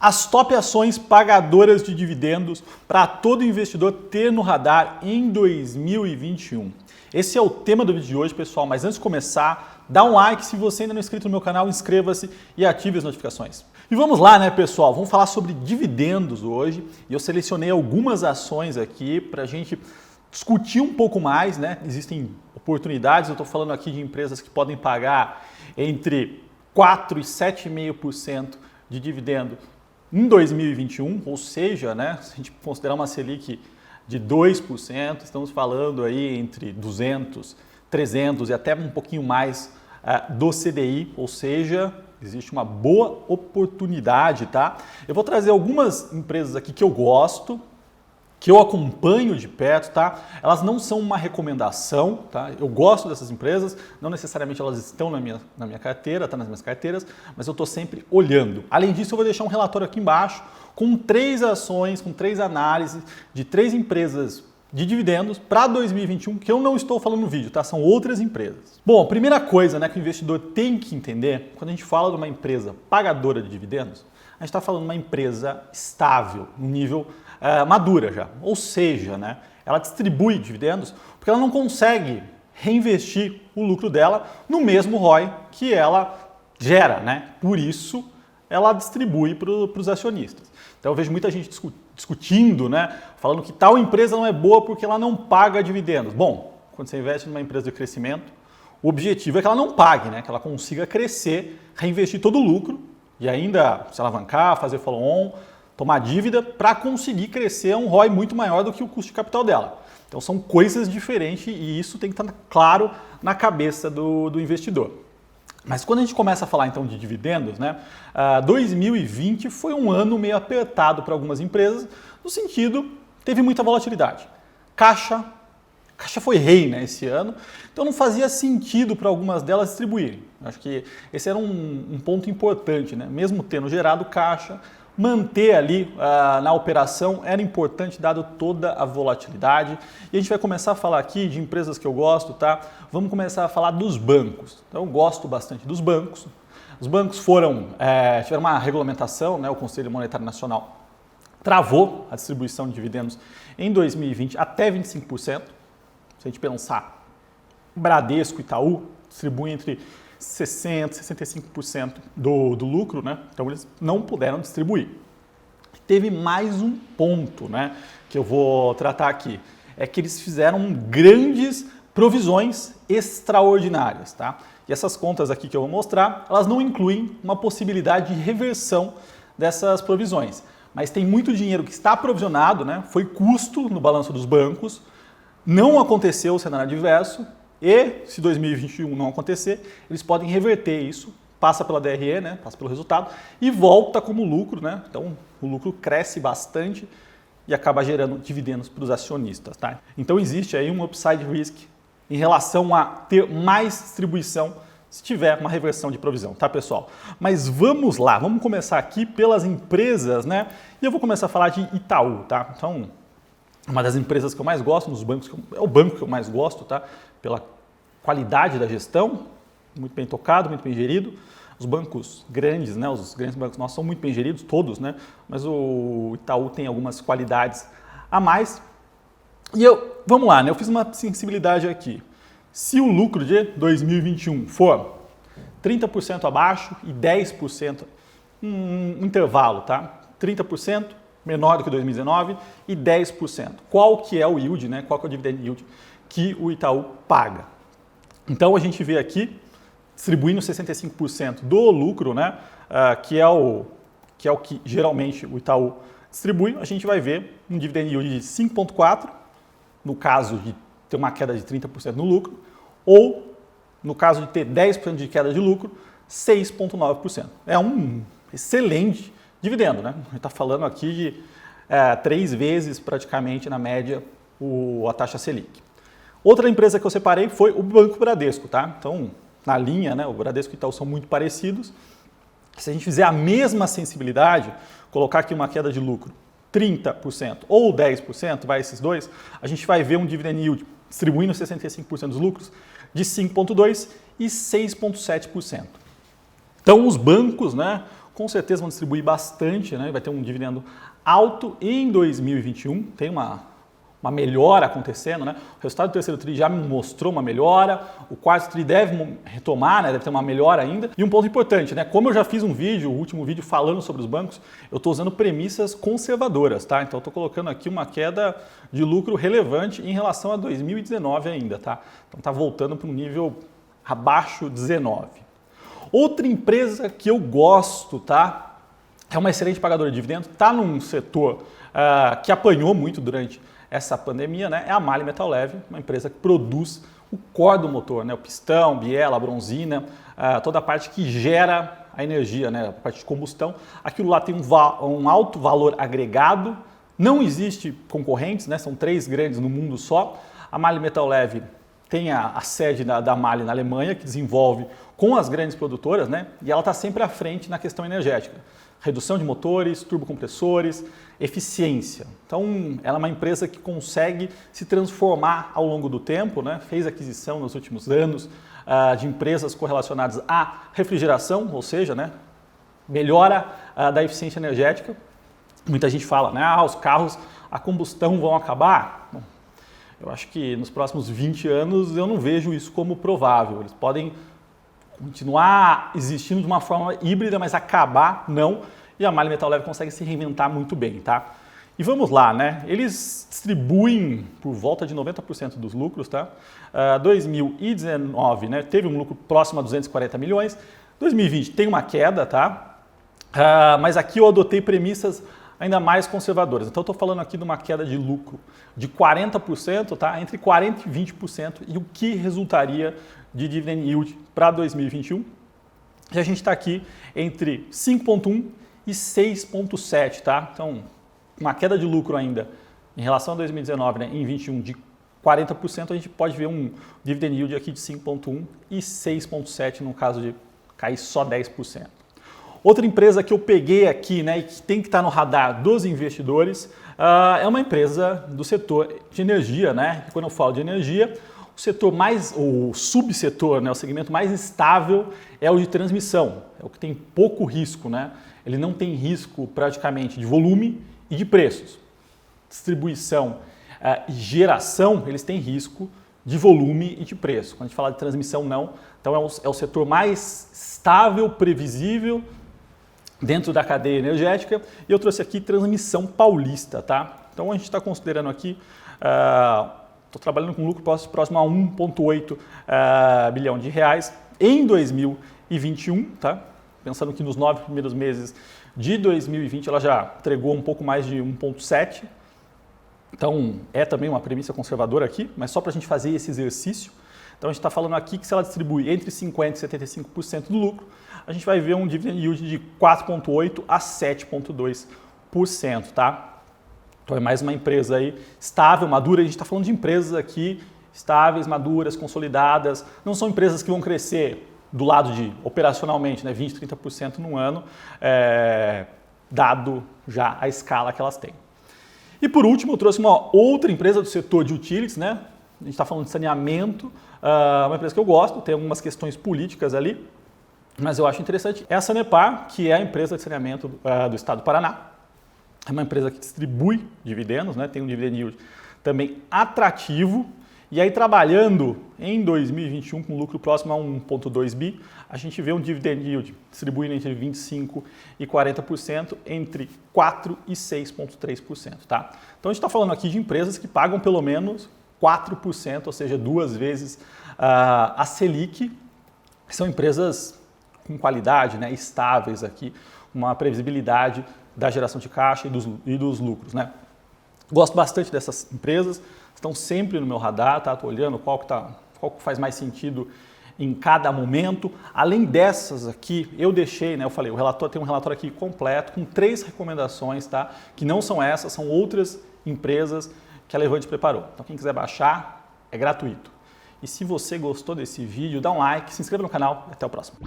As top ações pagadoras de dividendos para todo investidor ter no radar em 2021. Esse é o tema do vídeo de hoje, pessoal, mas antes de começar, dá um like, se você ainda não é inscrito no meu canal, inscreva-se e ative as notificações. E vamos lá, né, pessoal? Vamos falar sobre dividendos hoje e eu selecionei algumas ações aqui para a gente discutir um pouco mais, né? Existem oportunidades, eu estou falando aqui de empresas que podem pagar entre 4% e 7,5% de dividendo em 2021, ou seja, né, se a gente considerar uma Selic de 2%, estamos falando aí entre 200, 300 e até um pouquinho mais do CDI, ou seja, existe uma boa oportunidade, tá? Eu vou trazer algumas empresas aqui que eu gosto, que eu acompanho de perto, tá? Elas não são uma recomendação, tá? Eu gosto dessas empresas, não necessariamente elas estão na minha carteira, tá nas minhas carteiras, mas eu estou sempre olhando. Além disso, eu vou deixar um relatório aqui embaixo com 3 ações, com 3 análises de 3 empresas de dividendos para 2021, que eu não estou falando no vídeo, tá? São outras empresas. Bom, a primeira coisa, né, que o investidor tem que entender, quando a gente fala de uma empresa pagadora de dividendos, a gente está falando de uma empresa estável, no nível madura já. Ou seja, né, ela distribui dividendos porque ela não consegue reinvestir o lucro dela no mesmo ROI que ela gera, né? Por isso, ela distribui para os acionistas. Então eu vejo muita gente discutindo, né, falando que tal empresa não é boa porque ela não paga dividendos. Bom, quando você investe numa empresa de crescimento, o objetivo é que ela não pague, né, que ela consiga crescer, reinvestir todo o lucro e ainda se alavancar, fazer follow-on, tomar dívida para conseguir crescer a um ROI muito maior do que o custo de capital dela. Então são coisas diferentes e isso tem que estar claro na cabeça do investidor. Mas quando a gente começa a falar então de dividendos, né, 2020 foi um ano meio apertado para algumas empresas, no sentido, teve muita volatilidade. Caixa foi rei, né, esse ano, então não fazia sentido para algumas delas distribuírem. Acho que esse era um ponto importante, né? Mesmo tendo gerado caixa, manter ali na operação era importante dado toda a volatilidade. E a gente vai começar a falar aqui de empresas que eu gosto, tá? Vamos começar a falar dos bancos. Então eu gosto bastante dos bancos. Os bancos tiveram uma regulamentação, né? O Conselho Monetário Nacional travou a distribuição de dividendos em 2020 até 25%. Se a gente pensar, Bradesco e Itaú distribuem entre 60% e 65% do lucro, né? Então eles não puderam distribuir. Teve mais um ponto, né, que eu vou tratar aqui, é que eles fizeram grandes provisões extraordinárias, tá? E essas contas aqui que eu vou mostrar, elas não incluem uma possibilidade de reversão dessas provisões, mas tem muito dinheiro que está provisionado, né? Foi custo no balanço dos bancos, não aconteceu o cenário adverso. E, se 2021 não acontecer, eles podem reverter isso, passa pela DRE, né, passa pelo resultado, e volta como lucro, né? Então, o lucro cresce bastante e acaba gerando dividendos para os acionistas, tá? Então, existe aí um upside risk em relação a ter mais distribuição se tiver uma reversão de provisão, tá, pessoal? Mas vamos lá, vamos começar aqui pelas empresas, né? E eu vou começar a falar de Itaú, tá? Então, uma das empresas que eu mais gosto, nos bancos, é o banco que eu mais gosto, tá? Pela qualidade da gestão, muito bem tocado, muito bem gerido. Os bancos grandes, né? Os grandes bancos nossos são muito bem geridos, todos, né? Mas o Itaú tem algumas qualidades a mais. E vamos lá, né? Eu fiz uma sensibilidade aqui. Se o lucro de 2021 for 30% abaixo e 10%, um intervalo, tá? 30% menor do que 2019 e 10%. Qual que é o yield, né? Qual que é o dividend yield que o Itaú paga? Então a gente vê aqui distribuindo 65% do lucro, né? Que é o que geralmente o Itaú distribui. A gente vai ver um dividend yield de 5,4% no caso de ter uma queda de 30% no lucro, ou no caso de ter 10% de queda de lucro, 6,9%. É um excelente dividendo, né? A gente está falando aqui de 3 vezes praticamente na média a taxa Selic. Outra empresa que eu separei foi o Banco Bradesco, tá? Então, na linha, né, o Bradesco e o Itaú são muito parecidos. Se a gente fizer a mesma sensibilidade, colocar aqui uma queda de lucro 30% ou 10%, vai esses dois, a gente vai ver um dividend yield distribuindo 65% dos lucros de 5,2% e 6,7%. Então, os bancos, né, com certeza vão distribuir bastante, né? Vai ter um dividendo alto em 2021, tem uma melhora acontecendo, né? O resultado do terceiro TRI já me mostrou uma melhora, o quarto TRI deve retomar, né? Deve ter uma melhora ainda. E um ponto importante, né? Como eu já fiz um vídeo, o último vídeo falando sobre os bancos, eu estou usando premissas conservadoras, tá? Então eu estou colocando aqui uma queda de lucro relevante em relação a 2019 ainda, tá? Então está voltando para um nível abaixo de 19. Outra empresa que eu gosto, tá? É uma excelente pagadora de dividendos, está num setor que apanhou muito durante essa pandemia, né? É a MAHLE Metal Leve, uma empresa que produz o core do motor, né? O pistão, biela, bronzina, toda a parte que gera a energia, né? A parte de combustão. Aquilo lá tem um alto valor agregado, não existe concorrentes, né? São 3 grandes no mundo só. A MAHLE Metal Leve tem a sede da MAHLE na Alemanha, que desenvolve com as grandes produtoras, né? E ela está sempre à frente na questão energética. Redução de motores, turbocompressores, eficiência. Então, ela é uma empresa que consegue se transformar ao longo do tempo, né? Fez aquisição nos últimos anos de empresas correlacionadas à refrigeração, ou seja, né? Melhora da eficiência energética. Muita gente fala, né? Os carros a combustão vão acabar. Bom, eu acho que nos próximos 20 anos eu não vejo isso como provável. Eles podem continuar existindo de uma forma híbrida, mas acabar não. E a MAHLE Metal Leve consegue se reinventar muito bem, tá? E vamos lá, né? Eles distribuem por volta de 90% dos lucros, tá? 2019, né? Teve um lucro próximo a 240 milhões. 2020 tem uma queda, tá? Mas aqui eu adotei premissas ainda mais conservadoras. Então, eu estou falando aqui de uma queda de lucro de 40%, tá? Entre 40% e 20%, e o que resultaria de dividend yield para 2021. E a gente está aqui entre 5,1% e 6,7%, tá? Então, uma queda de lucro ainda em relação a 2019, né, em 21 de 40%, a gente pode ver um dividend yield aqui de 5,1% e 6,7% no caso de cair só 10%. Outra empresa que eu peguei aqui, né, e que tem que estar no radar dos investidores, é uma empresa do setor de energia, né? E quando eu falo de energia, o subsetor, né, o segmento mais estável é o de transmissão, é o que tem pouco risco, né? Ele não tem risco praticamente de volume e de preços. Distribuição e geração, eles têm risco de volume e de preço. Quando a gente fala de transmissão, não. Então é o setor mais estável, previsível dentro da cadeia energética. E eu trouxe aqui transmissão paulista, tá? Então a gente está considerando aqui, estou trabalhando com lucro próximo a 1,8 bilhão de reais em 2021, tá? Pensando que nos 9 primeiros meses de 2020 ela já entregou um pouco mais de 1,7. Então é também uma premissa conservadora aqui, mas só para a gente fazer esse exercício. Então a gente está falando aqui que se ela distribui entre 50% e 75% do lucro, a gente vai ver um dividend yield de 4,8% a 7,2%, tá? Então é mais uma empresa aí estável, madura. A gente está falando de empresas aqui estáveis, maduras, consolidadas. Não são empresas que vão crescer do lado de, operacionalmente, né, 20%, 30% no ano, dado já a escala que elas têm. E por último, eu trouxe uma outra empresa do setor de utilities, né? A gente está falando de saneamento, uma empresa que eu gosto, tem algumas questões políticas ali, mas eu acho interessante. É a Sanepar, que é a empresa de saneamento do estado do Paraná. É uma empresa que distribui dividendos, né? Tem um dividend yield também atrativo. E aí, trabalhando em 2021 com lucro próximo a 1,2 bi, a gente vê um dividend yield distribuindo entre 25% e 40%, entre 4% e 6,3%. Tá? Então, a gente está falando aqui de empresas que pagam pelo menos 4%, ou seja, 2 vezes a Selic, que são empresas com qualidade, né, estáveis aqui, uma previsibilidade da geração de caixa e dos lucros. Né? Gosto bastante dessas empresas, estão sempre no meu radar, tá? Estou olhando qual que faz mais sentido em cada momento. Além dessas aqui, eu deixei, né? Eu falei, tem um relatório aqui completo com 3 recomendações, tá? Que não são essas, são outras empresas que a Levante preparou. Então quem quiser baixar, é gratuito. E se você gostou desse vídeo, dá um like, se inscreva no canal e até o próximo.